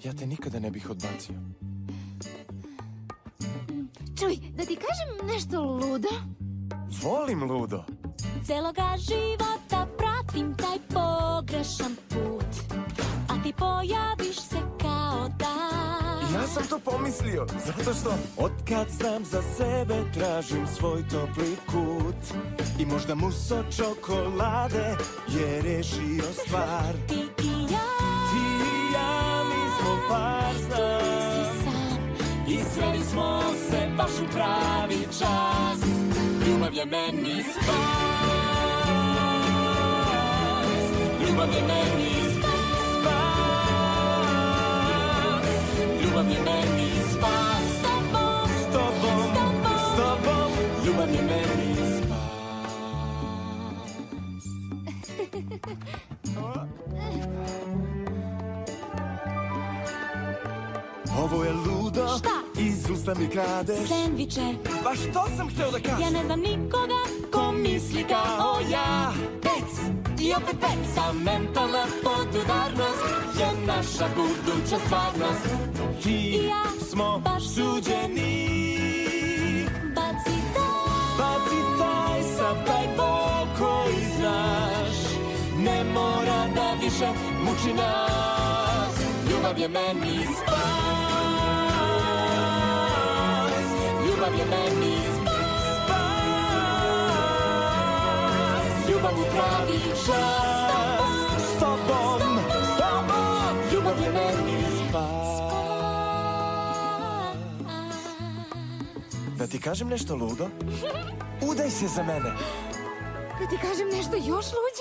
Ja te nikada ne bih odbacio. Čuj, da ti kažem nešto ludo? Volim ludo. Celoga života pratim taj pogrešan put, a ti pojaviš se kao da. Ja sam to pomislio, zato što otkad znam za sebe tražim svoj topli kut. I možda muso čokolade je rešio stvar. Ti i ja, Mi smo par, znam. si sam. I sveli smo se baš u pravi čas. Ljubav je meni spas. Ljubav je meni spas. Ljubav je meni spas. S tobom. Ljubav je meni spas. Ovo je ludo. Šta? Iz usta mi kradeš. Sendviče, Pa što sam hteo da kažem? ja ne znam nikoga Ko misli kao ja. Pec i opet pec. Ta mentalna podudarnost je naša buduća stvarnost. Ti I ja smo baš suđeni. baci taj sav taj bol koji znaš. Ne mora da više muči nas. Ljubav je meni spas. Ljubav je meni spas. Ljubav u pravi čas. S tobom. Ljubav je meni spas. Da ti kažem nešto ludo? Udaj se za mene. Da ti kažem nešto još luđe?